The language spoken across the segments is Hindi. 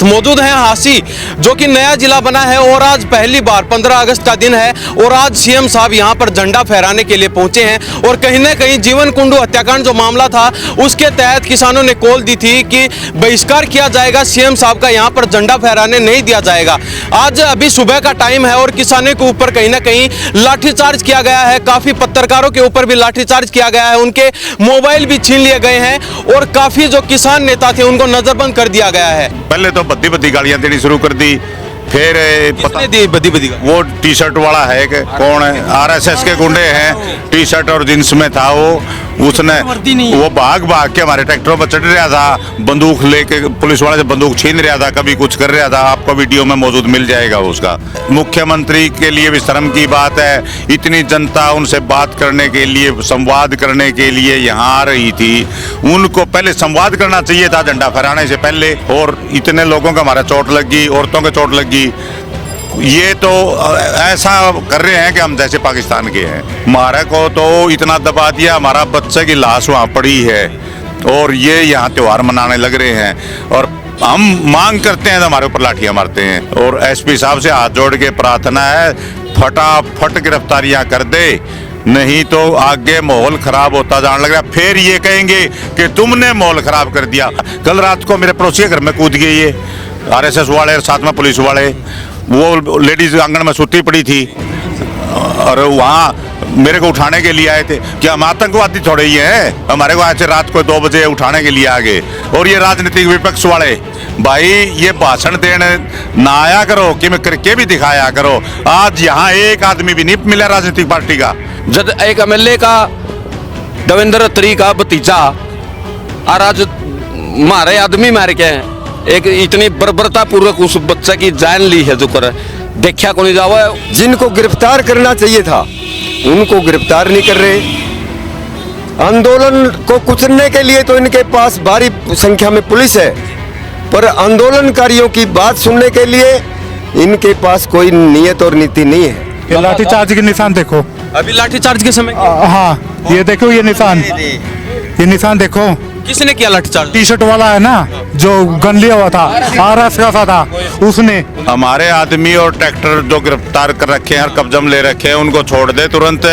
मौजूद हैं हासी, जो कि नया जिला बना है और आज पहली बार 15 अगस्त का दिन है और आज सीएम साहब यहां पर झंडा फहराने के लिए पहुंचे हैं। और कहीं ना कहीं जीवन कुंडू हत्याकांड जो मामला था उसके तहत किसानों ने कॉल दी थी कि बहिष्कार किया जाएगा, सीएम साहब का यहां पर झंडा फहराने नहीं दिया जाएगा। आज अभी सुबह का टाइम है और किसानों के ऊपर कहीं ना कहीं लाठीचार्ज किया गया है, काफी पत्रकारों के ऊपर भी लाठीचार्ज किया गया है, उनके मोबाइल भी छीन लिए गए हैं और काफी जो किसान नेता थे उनको नजरबंद कर दिया गया है। पहले तो बद्दी बद्दी गालियां देनी शुरू कर दी, फिर पता दी बद्दी बद्दी वो टी शर्ट वाला है कि कौन है, आरएसएस के गुंडे हैं, टी शर्ट और जींस में था वो, उसने वो भाग भाग के हमारे ट्रैक्टरों पर चढ़ रहा था, बंदूक लेके पुलिस वाले से बंदूक छीन रहा था, कभी कुछ कर रहा था। आपको वीडियो में मौजूद मिल जाएगा उसका। मुख्यमंत्री के लिए भी शर्म की बात है, इतनी जनता उनसे बात करने के लिए, संवाद करने के लिए यहाँ आ रही थी, उनको पहले संवाद करना चाहिए था झंडा फहराने से पहले। और इतने लोगों को हमारा चोट लगी, औरतों को चोट लगी, ये तो ऐसा कर रहे हैं कि हम जैसे पाकिस्तान के हैं। हमारे को तो इतना दबा दिया, हमारा बच्चे की लाश वहाँ पड़ी है और ये यहाँ त्योहार मनाने लग रहे हैं और हम मांग करते हैं तो हमारे ऊपर लाठियाँ मारते हैं। और एसपी साहब से हाथ जोड़ के प्रार्थना है, फटाफट गिरफ्तारियाँ कर दे, नहीं तो आगे माहौल खराब होता जाने लग रहा। फिर ये कहेंगे कि तुमने माहौल खराब कर दिया। कल रात को मेरे पड़ोसी के घर में कूद गए ये आरएसएस वाले और साथ में पुलिस वाले, वो लेडीज आंगन में सुती पड़ी थी और वहाँ मेरे को उठाने के लिए आए थे। क्या हम आतंकवादी थोड़े ही हैं? हमारे को ऐसे रात को 2 बजे उठाने के लिए आ गए। और ये राजनीतिक विपक्ष वाले भाई, ये भाषण देने ना आया करो कि मैं करके भी दिखाया करो। आज यहाँ एक आदमी भी नहीं मिला राजनीतिक पार्टी का। जब एक एमएलए का देवेंद्र त्री का भतीजा और आज मारे आदमी मार के हैं, एक इतनी बर्बरता पूर्वक उस बच्चे की जान ली है, जो कर देखा को नहीं जावा। जिनको गिरफ्तार करना चाहिए था उनको गिरफ्तार नहीं कर रहे। आंदोलन को कुचलने के लिए तो इनके पास भारी संख्या में पुलिस है, पर आंदोलनकारियों की बात सुनने के लिए इनके पास कोई नियत और नीति नहीं है। ये लाठीचार्ज के निशान देखो, अभी लाठीचार्ज के समय हाँ ये देखो, ये निशान देखो। किसने किया लाठीचार्ज? टी शर्ट वाला है ना जो गन लिया हुआ था, आरएसएस का था, उसने। हमारे आदमी और ट्रैक्टर जो गिरफ्तार कर रखे हैं और कब्जा में ले रखे हैं उनको छोड़ दे तुरंत,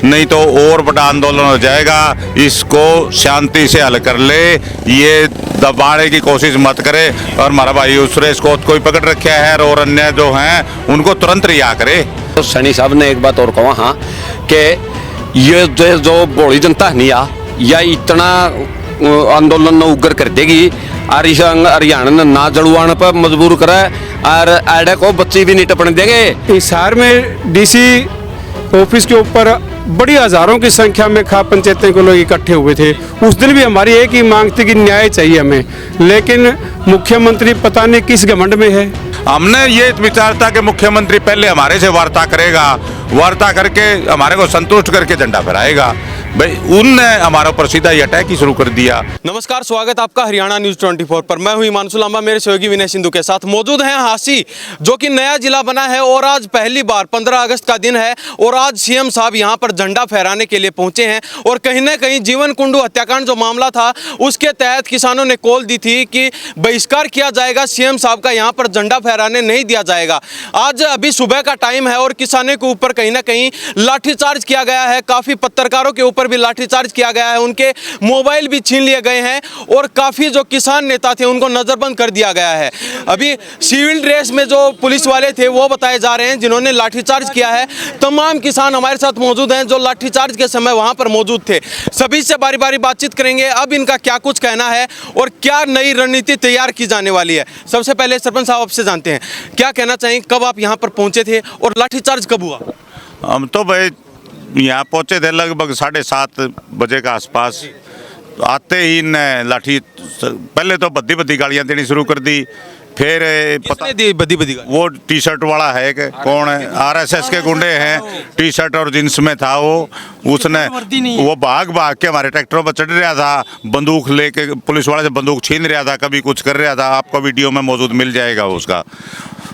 नहीं तो और बड़ा आंदोलन हो जाएगा। इसको शांति से हल कर ले, ये दबाने की कोशिश मत करे। और हमारा भाई सुरेश को कोई पकड़ रखे है और अन्य जो हैं उनको तुरंत रिहा करे। तो सैनी साहब ने एक बात और कहा, हाँ कि ये जो बड़ी जनता नहीं आ या इतना आंदोलन न उग्र कर देगी और इस हरियाणा ना जड़ुआने पर मजबूर करे और आड़े को बच्ची भी नहीं टपने देंगे। इस शहर में डीसी ऑफिस के ऊपर बड़ी हजारों की संख्या में खाप पंचायतें के लोग इकट्ठे हुए थे। उस दिन भी हमारी एक ही मांग थी कि न्याय चाहिए हमें, लेकिन मुख्यमंत्री पता नहीं किस घमंड में है। हमने ये विचार था कि मुख्यमंत्री पहले हमारे से वार्ता करेगा, वार्ता करके हमारे को संतुष्ट करके झंडा फहराएगा। भाई उनने हमारे ऊपर सीधा ही अटैक ही शुरू कर दिया। नमस्कार, स्वागत आपका हरियाणा न्यूज 24 पर। मैं हूं हिमांशु लांबा, मेरे सहयोगी विनय सिंधु के साथ मौजूद हैं हासी, जो कि नया जिला बना है और आज पहली बार 15 अगस्त का दिन है और आज सीएम साहब यहां पर झंडा फहराने के लिए पहुंचे हैं। और कहीं ना कहीं जीवन कुंडू हत्याकांड जो मामला था उसके तहत किसानों ने कॉल दी थी कि बहिष्कार किया जाएगा, सीएम साहब का यहां पर झंडा फहराने नहीं दिया जाएगा। आज अभी सुबह का टाइम है और किसानों के ऊपर कहीं ना कहीं लाठीचार्ज किया गया है, काफी पत्रकारों के ऊपर भी लाठीचार्ज किया गया है, उनके मोबाइल भी छीन लिए गए हैं और काफी जो किसान नेता थे उनको नजरबंद कर दिया गया है। अभी सिविल ड्रेस में जो पुलिस वाले थे वो बताए जा रहे हैं जिन्होंने लाठीचार्ज किया है। तमाम किसान हमारे साथ मौजूद हैं जो लाठीचार्ज के समय वहां पर मौजूद थे। सभी से बारी बारी बातचीत करेंगे, अब इनका क्या कुछ कहना है और क्या नई रणनीति तैयार की जाने वाली है। सबसे पहले सरपंच साहब आपसे जानते हैं, क्या कहना चाहिए, कब आप यहाँ पर पहुंचे थे और लाठीचार्ज कब हुआ? हम तो भाई यहाँ पहुँचे थे लगभग 7:30 बजे के आसपास। आते ही न लाठी, पहले तो बद्दी बद्दी गालियाँ देनी शुरू कर दी, फिर पता दी बदी बदी वो टी शर्ट वाला है कि कौन है, आरएसएस के गुंडे हैं, टी शर्ट और जींस में था वो, उसने वो भाग भाग के हमारे ट्रैक्टरों पर चढ़ रहा था, बंदूक लेके पुलिस वाले से बंदूक छीन रहा था, कभी कुछ कर रहा था। आपको वीडियो में मौजूद मिल जाएगा उसका।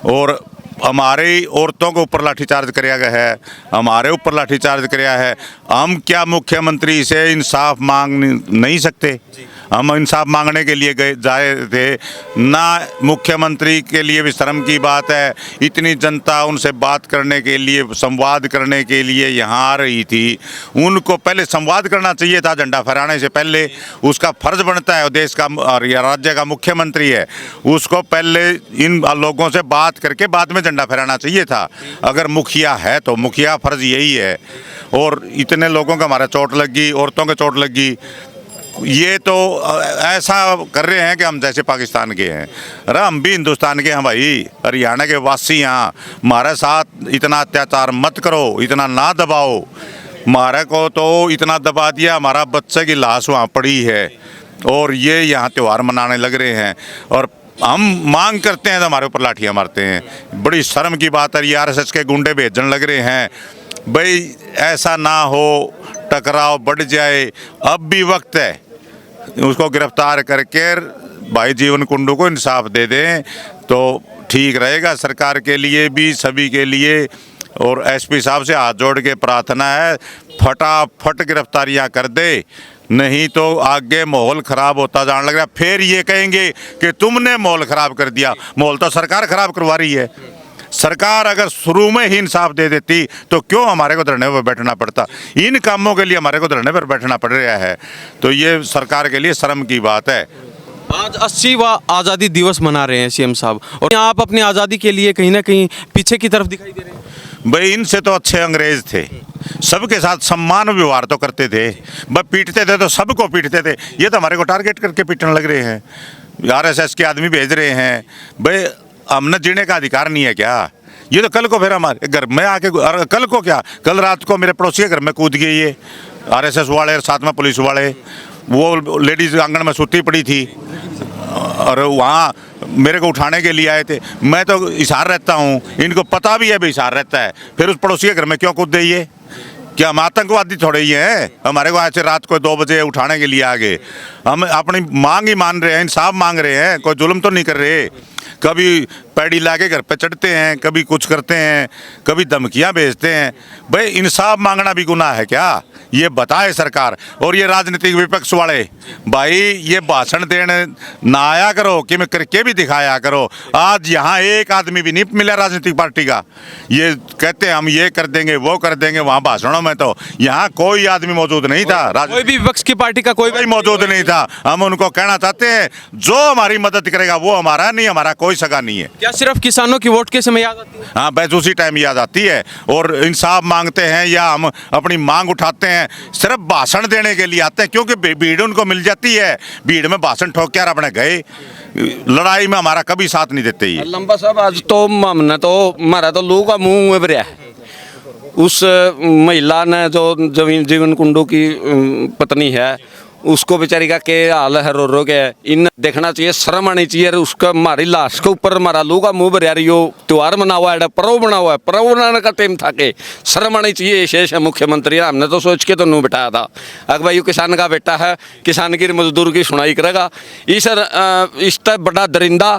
और हमारी औरतों के ऊपर लाठीचार्ज किया गया है, हमारे ऊपर लाठीचार्ज किया है। हम क्या मुख्यमंत्री से इंसाफ मांग नहीं सकते? हम इंसाफ मांगने के लिए गए जाए थे ना। मुख्यमंत्री के लिए भी शर्म की बात है, इतनी जनता उनसे बात करने के लिए, संवाद करने के लिए यहाँ आ रही थी। उनको पहले संवाद करना चाहिए था झंडा फहराने से पहले। उसका फर्ज बनता है, देश का और राज्य का मुख्यमंत्री है, उसको पहले इन लोगों से बात करके बाद में झंडा फहराना चाहिए था। अगर मुखिया है तो मुखिया फर्ज यही है। और इतने लोगों का हमारा चोट लगी, औरतों के चोट लगी, ये तो ऐसा कर रहे हैं कि हम जैसे पाकिस्तान के हैं। अरे हम भी हिंदुस्तान के हैं भाई, हरियाणा के वासी यहाँ। हमारे साथ इतना अत्याचार मत करो, इतना ना दबाओ। हमारे को तो इतना दबा दिया, हमारा बच्चे की लाश वहाँ पड़ी है और ये यहाँ त्यौहार मनाने लग रहे हैं। और हम मांग करते हैं तो हमारे ऊपर लाठियाँ मारते हैं। बड़ी शर्म की बात है, RSS के गुंडे भेजने लग रहे हैं। भाई ऐसा ना हो, टकराव बढ़ जाए, अब भी वक्त है। उसको गिरफ्तार करके भाई जीवन कुंडू को इंसाफ दे दें तो ठीक रहेगा, सरकार के लिए भी, सभी के लिए। और SP साहब से हाथ जोड़ के प्रार्थना है, फटाफट गिरफ्तारियां कर दे, नहीं तो आगे माहौल ख़राब होता जाने लग रहा है। फिर ये कहेंगे कि तुमने माहौल ख़राब कर दिया। माहौल तो सरकार ख़राब करवा रही है। सरकार अगर शुरू में ही इंसाफ दे देती तो क्यों हमारे को धरने पर बैठना पड़ता। इन कामों के लिए हमारे को धरने पर बैठना पड़ रहा है, तो ये सरकार के लिए शर्म की बात है। आज 80वां आज़ादी दिवस मना रहे हैं CM साहब, और आप अपनी आज़ादी के लिए कहीं ना कहीं पीछे की तरफ दिखाई दे रहे हैं। भाई इनसे तो अच्छे अंग्रेज थे, सबके साथ सम्मान व्यवहार तो करते थे। बस पीटते थे तो सबको पीटते थे। ये तो हमारे को टारगेट करके पीटने लग रहे हैं। RSS के आदमी भेज रहे हैं। भाई हमने जीने का अधिकार नहीं है क्या? ये तो कल को फिर हमारे घर में आके, कल को क्या, कल रात को मेरे पड़ोसी के घर में कूद गए ये RSS वाले और साथ में पुलिस वाले। वो लेडीज आंगन में सुती पड़ी थी और वहाँ मेरे को उठाने के लिए आए थे। मैं तो हिसार रहता हूँ, इनको पता भी है भी हिसार रहता है, फिर उस पड़ोसी के घर में क्यों कूद ये? क्या हम आतंकवादी थोड़े ही हैं? हमारे को ऐसे रात को 2 बजे उठाने के लिए आ गए। हम अपनी मांग ही मान रहे हैं, इंसाफ मांग रहे हैं, कोई जुल्म तो नहीं कर रहे। कभी पैड़ी ला के घर पे चढ़ते हैं, कभी कुछ करते हैं, कभी धमकियां भेजते हैं। भाई इंसाफ मांगना भी गुनाह है क्या? ये बताए सरकार। और ये राजनीतिक विपक्ष वाले भाई ये भाषण देने ना आया करो, कि मैं करके भी दिखाया करो। आज यहाँ एक आदमी भी नहीं मिला राजनीतिक पार्टी का। ये कहते हैं हम ये कर देंगे, वो कर देंगे, वहाँ भाषणों में तो यहाँ कोई आदमी मौजूद नहीं था। कोई भी विपक्ष की पार्टी का कोई मौजूद नहीं था। हम उनको कहना चाहते हैं जो हमारी मदद करेगा वो हमारा नहीं, हमारा कोई सगा नहीं है। क्या सिर्फ किसानों की वोट के समय याद आती है? हाँ, बस उसी टाइम याद आती है। और इंसाफ मांगते हैं या हम अपनी मांग उठाते हैं, सिर्फ भाषण देने के लिए आते हैं, क्योंकि भीड़ उनको मिल जाती है। भीड़ में भाषण ठोक के अपने गए, लड़ाई में हमारा कभी साथ नहीं देते। ये लंबा साहब आज तो हमने तो हमारा तो लोगों का मुंह में भरा है। उस महिला ने जो जीवन कुंडू की पत्नी है, उसको बेचारी का के हाल है, रो रो के। इन देखना चाहिए, शर्म आनी चाहिए। उसका हमारी लाश के ऊपर हमारा लोग का मुंह भर रही हो। त्यौहार मना हुआ है, पर्व बना हुआ है, पर्व बनाने का टाइम था के शर्म आनी चाहिए। शेष है मुख्यमंत्री, हमने तो सोच के तो नू बिठाया था अगर भाई किसान का बेटा है, किसान की मजदूर की सुनाई करेगा। इस तक बड़ा दरिंदा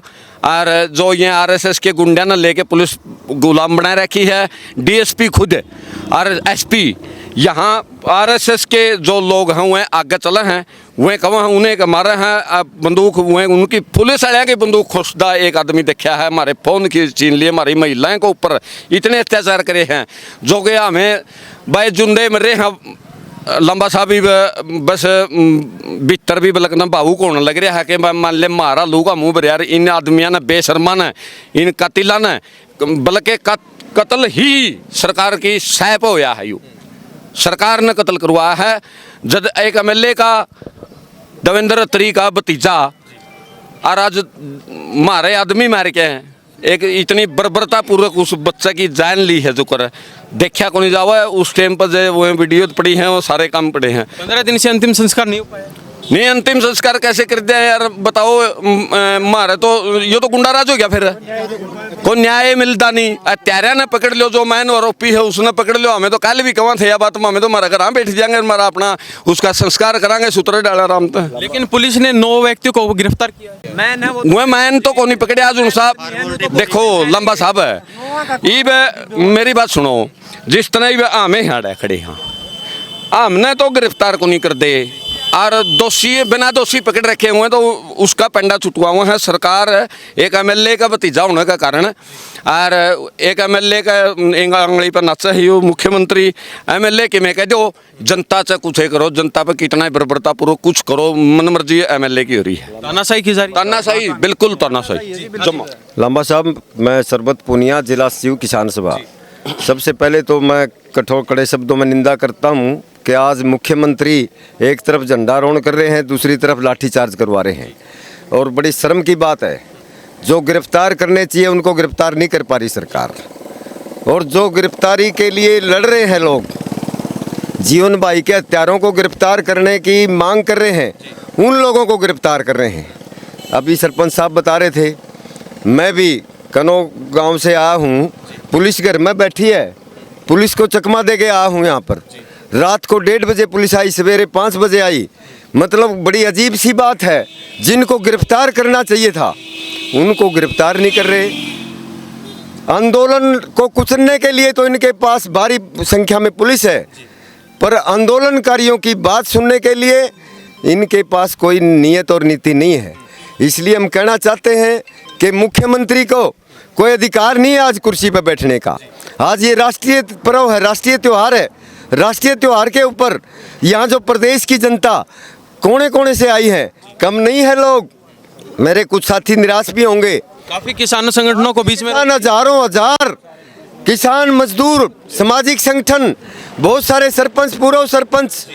और जो ये RSS के गुंडा ने लेके पुलिस गुलाम बना रखी है। DSP खुद और SP यहाँ RSS के जो लोग हैं वह आगे चले हैं, वह कहाँ हैं, उन्हें मारे हैं बंदूक। वह उनकी पुलिस वाले की बंदूक खुशदा एक आदमी देखा है, हमारे फ़ोन की छीन लिए, हमारी महिलाओं के ऊपर इतने अत्याचार करे हैं जो कि हमें भाई जुंदे मरे हैं। लंबा साहब भी बस भीतर भी लगना भावुक होने लग रहा है कि मान ले मारा लू का मुँह भर। इन आदमियों ने, बेशर्मा ने, इन कतिला ने, बल्कि कत्ल ही सरकार की सैप होया है। यू सरकार ने कत्ल करवाया है। जब एक MLA का देवेंद्र अत्री का भतीजा और आज मारे आदमी मार के हैं, एक इतनी बर्बरता पूर्वक उस बच्चे की जान ली है। जो कर देखा को नहीं जावा उस टाइम पर जो वो वीडियो पड़ी हैं, वो सारे काम पड़े हैं। 15 दिन से अंतिम संस्कार नहीं हो पाया। नहीं, अंतिम संस्कार कैसे कर दिया यार, बताओ। मारे तो ये तो गुंडाराज हो गया। फिर कोई न्याय मिलता नहीं। त्यारा ने पकड़ लो, जो मैन आरोपी है उसने पकड़ लो। हमें तो कल भी कहाँ थे या बात, हमें तो हमारा घर बैठ जाएंगे, हमारा अपना उसका संस्कार कराएंगे, सूत्र डाला आराम से। लेकिन पुलिस ने 9 व्यक्तियों को गिरफ्तार किया। मैन तो को नहीं पकड़े आज उन साहब। देखो लंबा साहब है, मेरी बात सुनो। जिस तरह हमें यहाँ खड़े हाँ, हमने तो गिरफ्तार को नहीं कर दे, और दोषी बिना दोषी पकड़ रखे हुए हैं, तो उसका पंडा छुटवा हुआ है सरकार। एक एमएलए का भतीजा होने का कारण और एक एमएलए का आंगली पर नाचा ही वो मुख्यमंत्री एमएलए के में कह दो जनता से कुछ करो, जनता पर कितना बर्बरता पूर्वक कुछ करो, मन मर्जी एमएलए की हो रही है। तानाशाही की जा रही है। तानाशाही, बिल्कुल तानाशाही। जमा लांबा साहब, मैं सरबत पुनिया, जिला सीव किसान सभा। सबसे पहले तो मैं कठोर कड़े शब्दों में निंदा करता हूं कि आज मुख्यमंत्री एक तरफ झंडारोहण कर रहे हैं, दूसरी तरफ लाठीचार्ज करवा रहे हैं, और बड़ी शर्म की बात है। जो गिरफ्तार करने चाहिए उनको गिरफ्तार नहीं कर पा रही सरकार, और जो गिरफ्तारी के लिए लड़ रहे हैं लोग, जीवन भाई के हत्यारों को गिरफ्तार करने की मांग कर रहे हैं, उन लोगों को गिरफ्तार कर रहे हैं। अभी सरपंच साहब बता रहे थे, मैं भी कनो गांव से आया हूँ, पुलिस घर में बैठी है, पुलिस को चकमा दे के आया हूँ यहाँ पर। रात को 1:30 बजे पुलिस आई, सवेरे 5 बजे आई। मतलब बड़ी अजीब सी बात है। जिनको गिरफ्तार करना चाहिए था उनको गिरफ्तार नहीं कर रहे। आंदोलन को कुचलने के लिए तो इनके पास भारी संख्या में पुलिस है, पर आंदोलनकारियों की बात सुनने के लिए इनके पास कोई नीयत और नीति नहीं है। इसलिए हम कहना चाहते हैं कि मुख्यमंत्री को कोई अधिकार नहीं है आज कुर्सी पर बैठने का। आज ये राष्ट्रीय पर्व है, राष्ट्रीय त्यौहार है। राष्ट्रीय त्यौहार के ऊपर यहाँ जो प्रदेश की जनता कोने कोने से आई है, कम नहीं है लोग। मेरे कुछ साथी निराश भी होंगे। काफी किसान संगठनों को बीच में हजारों हजार किसान, मजदूर, सामाजिक संगठन, बहुत सारे सरपंच, पूर्व सरपंच,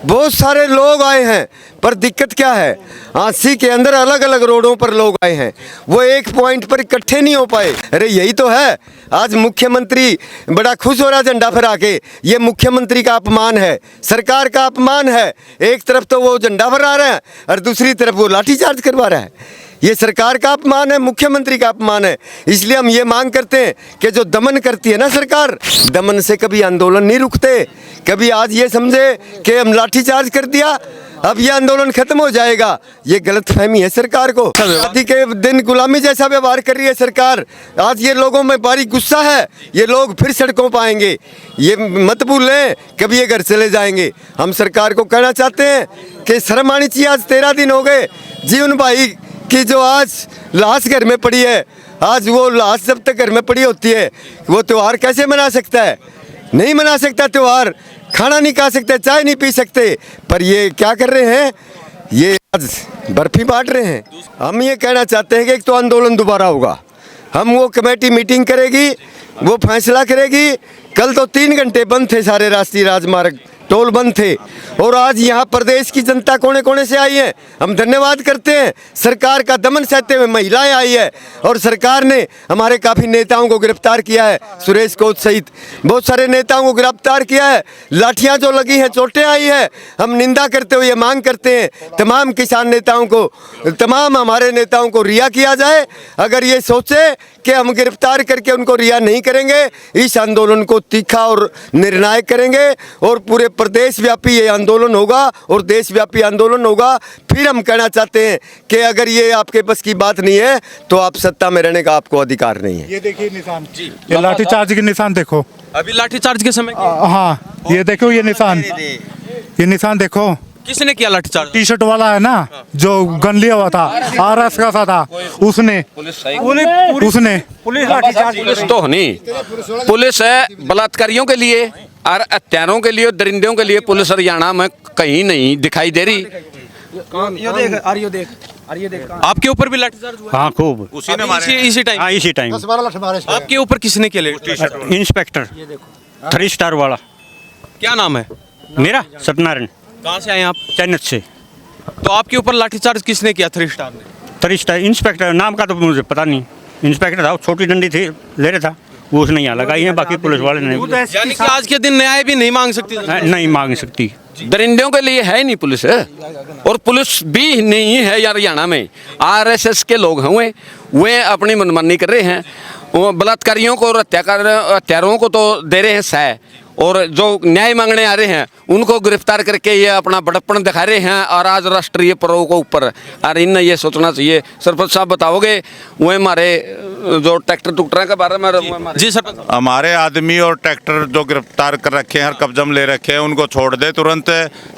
बहुत सारे लोग आए हैं। पर दिक्कत क्या है, आसी के अंदर अलग अलग रोडों पर लोग आए हैं, वो एक पॉइंट पर इकट्ठे नहीं हो पाए। अरे यही तो है। आज मुख्यमंत्री बड़ा खुश हो रहा झंडा फहरा के। ये मुख्यमंत्री का अपमान है, सरकार का अपमान है। एक तरफ तो वो झंडा फहरा रहा है और दूसरी तरफ वो लाठीचार्ज करवा रहा है। ये सरकार का अपमान है, मुख्यमंत्री का अपमान है। इसलिए हम ये मांग करते हैं कि जो दमन करती है ना सरकार, दमन से कभी आंदोलन नहीं रुकते। कभी आज ये समझे कि हम लाठीचार्ज कर दिया, अब ये आंदोलन खत्म हो जाएगा, ये गलतफहमी है सरकार को। आज़ादी के दिन गुलामी जैसा व्यवहार कर रही है सरकार। आज ये लोगों में भारी गुस्सा है, ये लोग फिर सड़कों पर आएंगे। ये मत भूलें, कभी ये घर चले जाएंगे। हम सरकार को कहना चाहते हैं कि शर्म आनी चाहिए। आज 13 दिन हो गए जीवन भाई कि जो आज लाश घर में पड़ी है, आज वो लाश जब तक घर में पड़ी होती है, वो त्यौहार कैसे मना सकता है? नहीं मना सकता त्यौहार, खाना नहीं खा सकते, चाय नहीं पी सकते। पर ये क्या कर रहे हैं, ये आज बर्फी बांट रहे हैं। हम ये कहना चाहते हैं कि एक तो आंदोलन दोबारा होगा, हम वो कमेटी मीटिंग करेगी, वो फैसला करेगी। कल तो 3 घंटे बंद थे सारे राष्ट्रीय राजमार्ग, टोल बंद थे, और आज यहाँ प्रदेश की जनता कोने कोने से आई है। हम धन्यवाद करते हैं। सरकार का दमन सहते हुए महिलाएं आई है, और सरकार ने हमारे काफ़ी नेताओं को गिरफ्तार किया है। सुरेश कोच सहित बहुत सारे नेताओं को गिरफ्तार किया है। लाठियां जो लगी हैं, चोटें आई है। हम निंदा करते हुए ये मांग करते हैं तमाम किसान नेताओं को, तमाम हमारे नेताओं को रिहा किया जाए। अगर ये सोचे कि हम गिरफ्तार करके उनको रिहा नहीं करेंगे, इस आंदोलन को तीखा और निर्णायक करेंगे, और पूरे प्रदेश व्यापी ये आंदोलन होगा और देशव्यापी आंदोलन होगा। फिर हम कहना चाहते हैं कि अगर ये आपके बस की बात नहीं है तो आप सत्ता में रहने का आपको अधिकार नहीं है। ये देखिए निशान, ये लाठीचार्ज के निशान देखो। अभी लाठीचार्ज के समय हाँ, ये देखो, ये निशान, ये निशान देखो। किसने किया लाठीचार्ज? टी शर्ट वाला है ना जो गन लिया हुआ था, आरएस का सा था, उसने पुलिस तो नहीं, पुलिस है बलात्कारियों के लिए और हत्यारों के लिए, दरिंदों के लिए पुलिस हरियाणा में कहीं नहीं दिखाई दे रही। आपके ऊपर भी लाठीचार्ज हुआ? हाँ खूब, उसी ने मारे इसी टाइम? हाँ इसी टाइम। आपके ऊपर किसने किया? इंस्पेक्टर 3 स्टार वाला। क्या नाम है? मेरा सत्यनारायण। कहाँ से आए आप? चैनत से। तो आपके ऊपर लाठीचार्ज किसने किया? 3 स्टार ने? 3 स्टार इंस्पेक्टर, नाम का तो मुझे पता नहीं। इंस्पेक्टर था, वो छोटी डंडी थी ले रहा था, वो उसने यहाँ लगाई है, बाकी पुलिस वाले ने। यानी कि आज के दिन न्याय भी नहीं मांग सकती? नहीं मांग सकती। दरिंदों के लिए है नहीं पुलिस है, और पुलिस भी नहीं है यार हरियाणा में। आरएसएस के लोग हुए, वे अपनी मनमानी कर रहे हैं। वो बलात्कारियों को और हत्यारों को तो दे रहे हैं सह, और जो न्याय मांगने आ रहे हैं उनको गिरफ्तार करके ये अपना बड़प्पन दिखा रहे हैं। और आज राष्ट्रीय पर्व को ऊपर, और इन ये सोचना चाहिए। सरपंच साहब बताओगे, वो हमारे जो ट्रैक्टर टुकटर के बारे में जी सरपंच साहब। हमारे आदमी और ट्रैक्टर जो गिरफ्तार कर रखे हैं और कब्जा में ले रखे हैं उनको छोड़ दे तुरंत,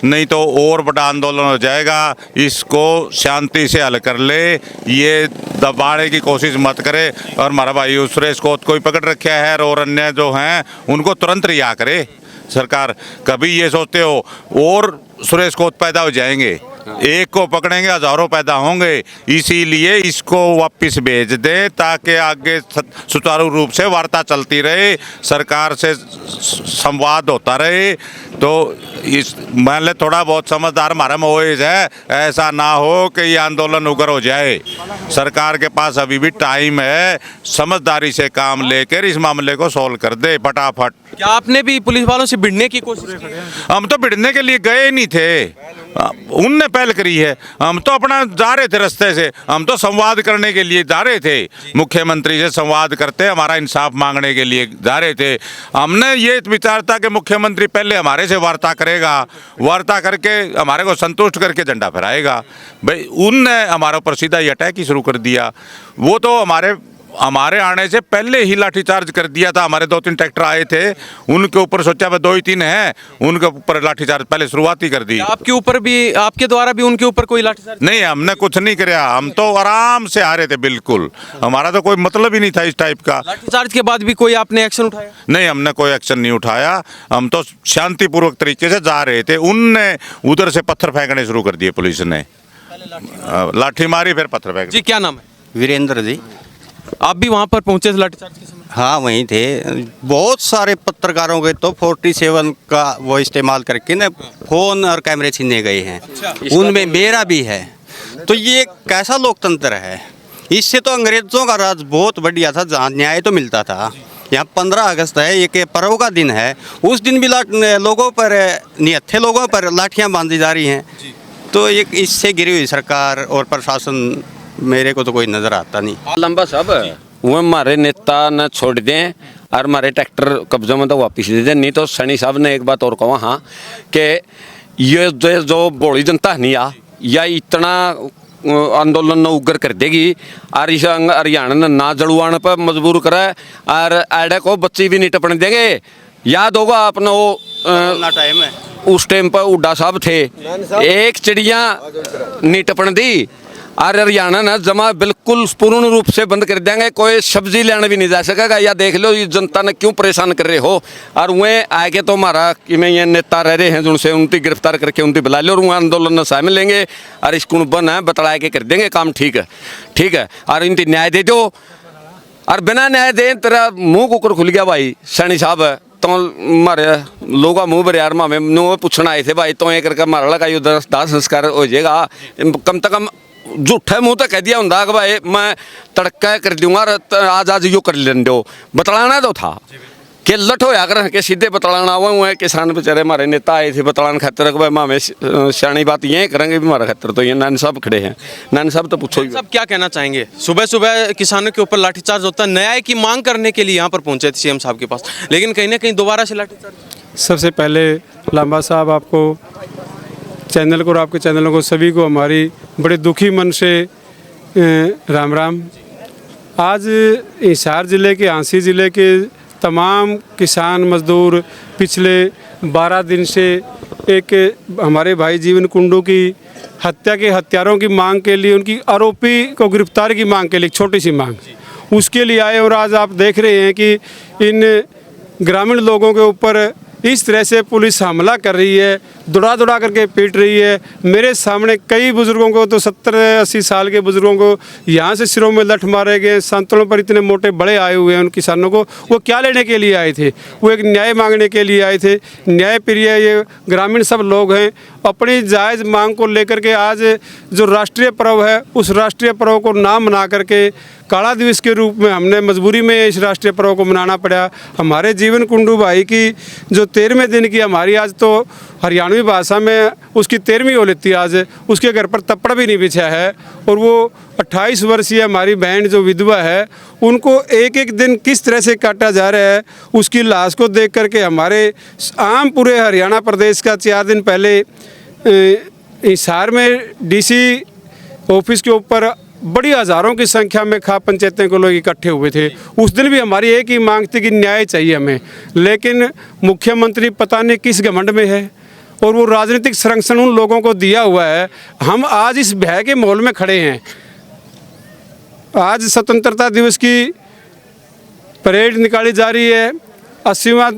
नहीं तो और बड़ा आंदोलन हो जाएगा। इसको शांति से हल कर ले, ये दबाने की कोशिश मत करे। और हमारा भाई सुरेश कोत को भी पकड़ रखा है और अन्य जो हैं उनको तुरंत रिहा करे सरकार। कभी ये सोचते हो और सुरेश कोत पैदा हो जाएंगे, एक को पकड़ेंगे हजारों पैदा होंगे, इसीलिए इसको वापस भेज दे ताकि आगे सुचारू रूप से वार्ता चलती रहे, सरकार से संवाद होता रहे। तो इस मान ले थोड़ा बहुत समझदार हमारा मोहित है, ऐसा ना हो कि ये आंदोलन उग्र हो जाए। सरकार के पास अभी भी टाइम है, समझदारी से काम लेकर इस मामले को सॉल्व कर दे फटाफट। क्या आपने भी पुलिस वालों से भिड़ने की कोशिश की? हम तो भिड़ने के लिए गए नहीं थे, उनने पहल करी है। हम तो अपना जा रहे थे रास्ते से, हम तो संवाद करने के लिए जा रहे थे, मुख्यमंत्री से संवाद करते हमारा इंसाफ मांगने के लिए जा रहे थे। हमने ये विचार था कि मुख्यमंत्री पहले हमारे से वार्ता करेगा, वार्ता करके हमारे को संतुष्ट करके झंडा फहराएगा। भाई उनने हमारे ऊपर सीधा ही अटैक ही शुरू कर दिया। वो तो हमारे आने से पहले ही लाठीचार्ज कर दिया था। हमारे 2-3 ट्रैक्टर आए थे, उनके ऊपर सोचा मैं 2-3 हैं, उनके ऊपर लाठीचार्ज पहले शुरुआत ही कर दी। आपके ऊपर भी, आपके द्वारा भी उनके ऊपर कोई लाठीचार्ज? नहीं, हमने कुछ नहीं किया, हम तो आराम से आ रहे थे बिल्कुल, हमारा तो कोई मतलब ही नहीं था इस टाइप का। लाठीचार्ज के बाद भी कोई आपने एक्शन उठाया? नहीं, हमने कोई एक्शन नहीं उठाया, हम तो शांतिपूर्वक तरीके से जा रहे थे। उनने उधर से पत्थर फेंकने शुरू कर दिए, पुलिस ने लाठी मारी फिर पत्थर फेंक। जी क्या नाम है? वीरेंद्र जी। आप भी वहां पर पहुंचे थे लाठीचार्ज के समय? हाँ वहीं थे। बहुत सारे पत्रकारों के तो 47 का वो इस्तेमाल करके ना फोन और कैमरे छीने गए हैं। उनमें मेरा भी है। तो ये कैसा लोकतंत्र है? इससे तो अंग्रेजों का राज बहुत बढ़िया था, जहाँ न्याय तो मिलता था। यहाँ 15 अगस्त है, ये पर्व का दिन है, उस दिन भी लोगों पर, निहत्थे लोगों पर लाठियाँ बांधी जा रही हैं। तो ये इससे गिरी हुई सरकार और प्रशासन मेरे को तो कोई नजर आता नहीं। लंबा साहब वो हमारे नेता न छोड़ दें और हमारे ट्रैक्टर कब्जों में तो वापिस दे दें। नहीं तो सनी साहब ने एक बात और कहा हाँ कि ये जो बोली जनता नहीं आ या इतना आंदोलन न उग्र कर देगी और इस हरियाणा ने ना जड़वाने पर मजबूर करे और ऐडे को बच्ची भी नहीं टपने देंगे। याद होगा अपना वो टाइम है, उस टाइम पर हुड्डा साहब थे, एक चिड़िया नहीं टपन दी और हरियाणा ना जमा बिल्कुल पूर्ण रूप से बंद कर देंगे। कोई सब्जी लेने भी नहीं जा सकेगा। या देख लो ये जनता ने क्यों परेशान कर रहे हो। और वह आके तो हमारा कि मैं ये नेता रह रहे हैं जिनसे उनकी गिरफ्तार करके उनकी बुला लो और वहाँ आंदोलन में शामिल लेंगे और इसको बन है बतला के कर देंगे काम। ठीक है, ठीक है। और इनकी न्याय दे दो और बिना न्याय दे तेरा मुँह कुकर खुल गया भाई सैनी साहब। तो हमारे लोग मुँह पर यार मामे पूछना आए थे भाई तो ये करके हमारा लगा ये दाह संस्कार हो जाएगा। कम से कम झूठे मुँह तो कह दिया होंगे कि भाई मैं तड़का कर दूंगा आज यो कर लेने दो। बतलाना तो था कि लट होया कर के सीधे बतलाना हुआ है। किसान बेचारे हमारे नेता आए थे बतलान खातर भाई मामे सियाणी बात ये करेंगे भी हमारा खातर। तो ये नानी साहब खड़े हैं, नानी साहब तो पूछो सब क्या कहना चाहेंगे? सुबह सुबह किसानों के ऊपर लाठीचार्ज होता है, न्याय की मांग करने के लिए यहाँ पर पहुंचे थे सीएम साहब के पास, लेकिन कहीं ना कहीं दोबारा से लाठीचार्ज। सबसे पहले लांबा साहब आपको, चैनल को और आपके चैनलों को सभी को हमारी बड़े दुखी मन से राम राम। आज हिसार ज़िले के, आंसी ज़िले के तमाम किसान मजदूर पिछले 12 दिन से एक हमारे भाई जीवन कुंडू की हत्या के हत्यारों की मांग के लिए, उनकी आरोपी को गिरफ्तार की मांग के लिए, छोटी सी मांग, उसके लिए आए। और आज आप देख रहे हैं कि इन ग्रामीण लोगों के ऊपर इस तरह से पुलिस हमला कर रही है, दौड़ा दौड़ा करके पीट रही है। मेरे सामने कई बुज़ुर्गों को, तो 70-80 साल के बुज़ुर्गों को यहाँ से सिरों में लठ मारे गए। संतलों पर इतने मोटे बड़े आए हुए हैं उन किसानों को। वो क्या लेने के लिए आए थे? वो एक न्याय मांगने के लिए आए थे। न्याय प्रिय ये ग्रामीण सब लोग हैं। अपनी जायज़ मांग को लेकर के आज जो राष्ट्रीय पर्व है, उस राष्ट्रीय पर्व को ना मना करके काला दिवस के रूप में हमने मजबूरी में इस राष्ट्रीय पर्व को मनाना पड़ा। हमारे जीवन कुंडू भाई की जो 13वें दिन की हमारी, आज तो हरियाणवी भाषा में उसकी 13वीं हो लेती है। आज उसके घर पर तप्पड़ भी नहीं बिछा है। और वो 28 वर्षीय हमारी बहन जो विधवा है, उनको एक एक दिन किस तरह से काटा जा रहा है, उसकी लाश को देख करके हमारे आम पूरे हरियाणा प्रदेश का 4 दिन पहले हिसार में डीसी ऑफिस के ऊपर बड़ी हज़ारों की संख्या में खाप पंचायतें को लोग इकट्ठे हुए थे। उस दिन भी हमारी एक ही मांग थी कि न्याय चाहिए हमें, लेकिन मुख्यमंत्री पता नहीं किस घमंड में है और वो राजनीतिक संरक्षण उन लोगों को दिया हुआ है। हम आज इस भय के माहौल में खड़े हैं। आज स्वतंत्रता दिवस की परेड निकाली जा रही है, 80वां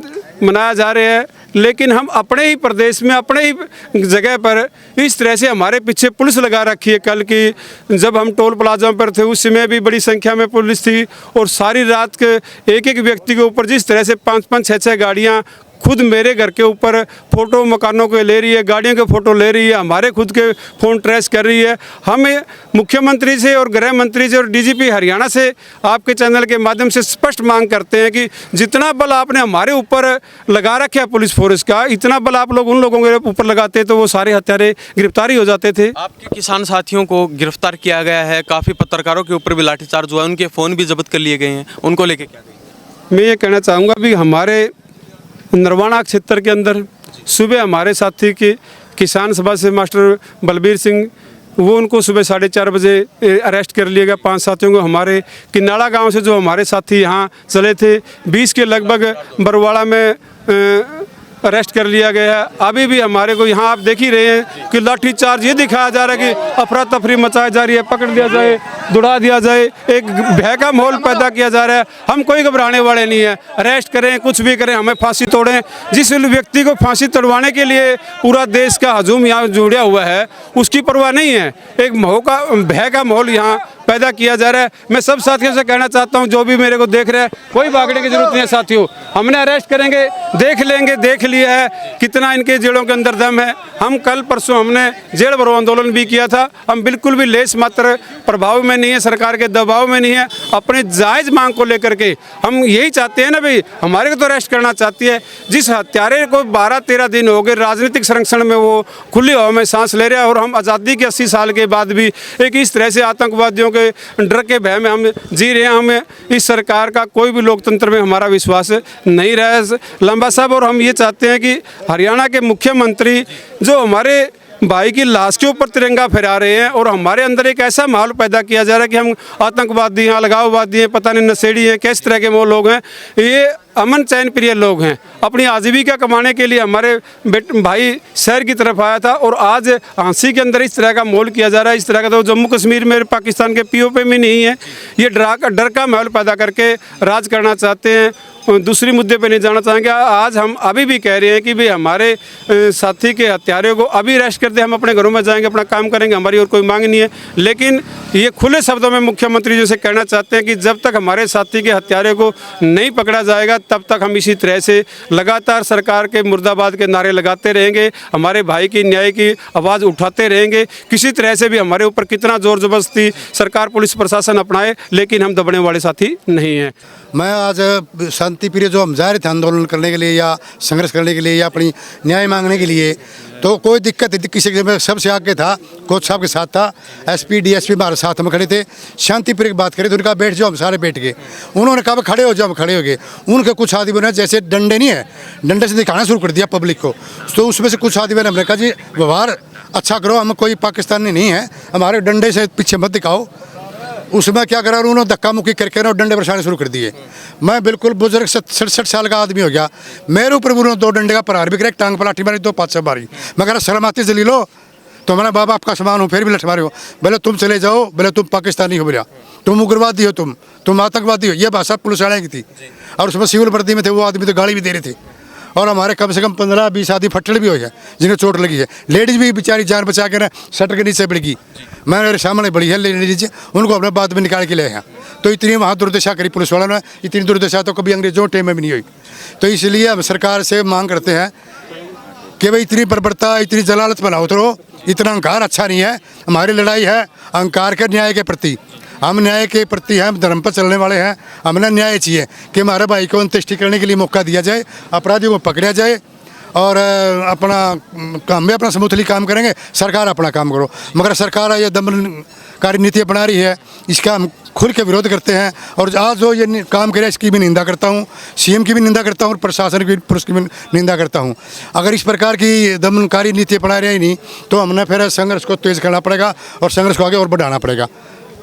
मनाया जा रहा है, लेकिन हम अपने ही प्रदेश में अपने ही जगह पर इस तरह से हमारे पीछे पुलिस लगा रखी है। कल की जब हम टोल प्लाजा पर थे उस समय भी बड़ी संख्या में पुलिस थी और सारी रात के एक एक व्यक्ति के ऊपर जिस तरह से 5-5, 6-6 गाड़ियाँ खुद मेरे घर के ऊपर फ़ोटो मकानों के ले रही है, गाड़ियों के फ़ोटो ले रही है, हमारे खुद के फ़ोन ट्रेस कर रही है। हमें मुख्यमंत्री से और गृह मंत्री से और डीजीपी हरियाणा से आपके चैनल के माध्यम से स्पष्ट मांग करते हैं कि जितना बल आपने हमारे ऊपर लगा रखा है पुलिस फोर्स का, इतना बल आप लोग उन लोगों के ऊपर लगाते तो वो सारे हत्यारे गिरफ्तारी हो जाते थे। आपके किसान साथियों को गिरफ्तार किया गया है, काफ़ी पत्रकारों के ऊपर भी लाठीचार्ज हुआ है, उनके फ़ोन भी जब्त कर लिए गए हैं, उनको लेके क्या कहेंगे? मैं ये कहना चाहूँगा भी हमारे नरवाना क्षेत्र के अंदर सुबह हमारे साथी के किसान सभा से मास्टर बलबीर सिंह, वो उनको सुबह 4:30 बजे अरेस्ट कर लिया गया। 5 साथियों को हमारे किन्नाड़ा गांव से जो हमारे साथी यहाँ चले थे 20 के लगभग बरवाड़ा में अरेस्ट कर लिया गया है। अभी भी हमारे को यहाँ आप देख ही रहे हैं कि लाठीचार्ज ये दिखाया जा रहा है कि अफरा तफरी मचाई जा रही है, पकड़ दिया जाए, दुड़ा दिया जाए, एक भय का माहौल पैदा किया जा रहा है। हम कोई घबराने वाले नहीं है, अरेस्ट करें कुछ भी करें, हमें फांसी तोड़ें। जिस व्यक्ति को फांसी तोड़वाने के लिए पूरा देश का हजूम यहाँ जुड़ा हुआ है उसकी परवाह नहीं है, एक भय का माहौल यहाँ पैदा किया जा रहा है। मैं सब साथियों से कहना चाहता हूँ जो भी मेरे को देख रहे हैं, कोई भागने की जरूरत नहीं है साथियों, हमने अरेस्ट करेंगे, देख लेंगे, देख लिया है कितना इनके जेलों के अंदर दम है। हम कल परसों हमने जेल भरो आंदोलन भी किया था, हम बिल्कुल भी लेस मात्र प्रभाव में नहीं है, सरकार के दबाव में नहीं है, अपने जायज़ मांग को लेकर के हम यही चाहते हैं ना भाई, हमारे को तो अरेस्ट करना चाहती है। जिस हत्यारे को 12-13 दिन हो गए राजनीतिक संरक्षण में वो खुली हवा में सांस ले रहे हैं और हम आज़ादी के 80 साल के बाद भी एक इस तरह से आतंकवादियों के डर के भय में हम जी रहे हैं। हमें इस सरकार का कोई भी लोकतंत्र में हमारा विश्वास नहीं रहा है लंबा साहब, और हम ये चाहते हैं कि हरियाणा के मुख्यमंत्री जो हमारे भाई की लाश के ऊपर तिरंगा फहरा रहे हैं और हमारे अंदर एक ऐसा माहौल पैदा किया जा रहा है कि हम आतंकवादी हैं, अलगाववादी हैं, पता नहीं नशेड़ी हैं, किस तरह के वो लोग हैं, ये अमन चैन प्रिय लोग हैं। अपनी आजीविका कमाने के लिए हमारे भाई शहर की तरफ आया था और आज झांसी के अंदर इस तरह का माहौल किया जा रहा है। इस तरह का तो जम्मू कश्मीर में पाकिस्तान के पीओपी में नहीं है। ये डर का माहौल पैदा करके राज करना चाहते हैं। दूसरी मुद्दे पे नहीं जाना चाहेंगे। आज हम अभी भी कह रहे हैं कि भाई हमारे साथी के हत्यारों को अभी अरेस्ट कर दे, हम अपने घरों में जाएंगे, अपना काम करेंगे, हमारी और कोई मांग नहीं है। लेकिन ये खुले शब्दों में मुख्यमंत्री जी से कहना चाहते हैं कि जब तक हमारे साथी के हत्यारों को नहीं पकड़ा जाएगा तब तक हम इसी तरह से लगातार सरकार के मुर्दाबाद के नारे लगाते रहेंगे, हमारे भाई की न्याय की आवाज़ उठाते रहेंगे। किसी तरह से भी हमारे ऊपर कितना जोर जबरदस्ती सरकार पुलिस प्रशासन अपनाए, लेकिन हम दबने वाले साथी नहीं हैं। मैं आज शांति प्रिय जो हम जा रहे थे आंदोलन करने के लिए या संघर्ष करने के लिए या अपनी न्याय मांगने के लिए, तो कोई दिक्कत नहीं किसी के, मैं सबसे आगे था, कोच साहब के साथ था, एसपी डीएसपी हमारे साथ में खड़े थे। शांति प्रिय की बात करें तो उनका बैठ जाओ, हम सारे बैठ गए। उन्होंने कहा खड़े हो जाओ, हम खड़े हो गए। उनके कुछ आदमियों ने जैसे डंडे नहीं है, डंडे से दिखाना शुरू कर दिया पब्लिक को। तो उसमें से कुछ आदमियों ने हमने कहा जी व्यवहार अच्छा करो, हम कोई पाकिस्तानी नहीं है, हमारे डंडे से पीछे मत दिखाओ। उसमें क्या करा, उन्होंने धक्का मुक्की करके ना डंडे बरसाने शुरू कर दिए। मैं बिल्कुल बुजुर्ग 67 साल का आदमी हो गया, मेरे ऊपर उन्होंने 2 डंडे का प्रहार भी करे, टांग पर लाठी मारी, 2 5 मारी। मैं कह रहा शर्म आती जली लो, तो मैंने बाबा आपका सामान हो फिर भी लठ मारे हो, बोले तुम चले जाओ, बोले तुम पाकिस्तानी हो, बोला तुम उग्रवादी हो, तुम आतंकवादी हो। ये भाषा पुलिस वाले की थी और उसमें सिविल वर्दी में थे वो आदमी, तो गाली भी दे रहे थे। और हमारे कम से कम 15-20 आदमी फट्टड़ भी हो गए जिन्हें चोट लगी है। लेडीज भी बेचारी जान बचा के ना शटर के नीचे बढ़ गई, मेरे सामने बड़ी है लेडीज, उनको अपने बाद में निकाल के ले आया। तो इतनी वहाँ दुर्दशा करी पुलिस वालों ने, इतनी दुर्दशा तो कभी अंग्रेजों टाइम में भी नहीं हुई। तो इसलिए हम सरकार से मांग करते हैं कि भाई इतनी बर्बरता, इतनी जलालत में ना उतरो, इतना अहंकार अच्छा नहीं है। हमारी लड़ाई है अहंकार के न्याय के प्रति, हम न्याय के प्रति हैं, धर्म पर चलने वाले हैं। हमें न्याय चाहिए कि हमारे भाई को अंत्येष्टि करने के लिए मौका दिया जाए, अपराधियों को पकड़ा जाए और अपना काम में अपना समूथली काम करेंगे, सरकार अपना काम करो। मगर सरकार ये दमनकारी नीति अपना रही है, इसका हम खुल के विरोध करते हैं। और आज जो ये काम करे इसकी भी निंदा करता हूँ, सीएम की भी निंदा करता हूँ और प्रशासन की पुलिस की भी निंदा करता हूँ। अगर इस प्रकार की दमनकारी नीति अपना रही नहीं तो हमने फिर संघर्ष को तेज करना पड़ेगा और संघर्ष को आगे और बढ़ाना पड़ेगा।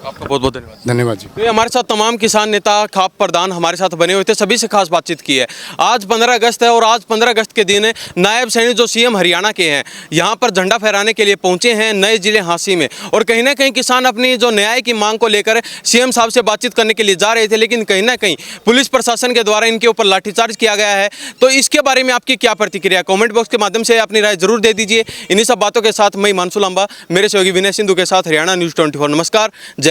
आपका बहुत बहुत धन्यवाद। धन्यवाद जी। तो ये हमारे साथ तमाम किसान नेता खाप प्रधान हमारे साथ बने हुए थे, सभी से खास बातचीत की है। आज 15 अगस्त है और आज 15 अगस्त के दिन नायब सैनी जो सीएम हरियाणा के हैं यहाँ पर झंडा फहराने के लिए पहुंचे हैं नए जिले हांसी में। और कहीं ना कहीं किसान अपनी जो न्याय की मांग को लेकर सीएम साहब से बातचीत करने के लिए जा रहे थे, लेकिन कहीं ना कहीं पुलिस प्रशासन के द्वारा इनके ऊपर लाठीचार्ज किया गया है। तो इसके बारे में आपकी क्या प्रतिक्रिया, कॉमेंट बॉक्स के माध्यम से अपनी राय जरूर दे दीजिए। इन्हीं सब बातों के साथ मैं हिमांशु लांबा मेरे सहयोगी विनय सिंधु के साथ हरियाणा न्यूज़ 24। नमस्कार, जय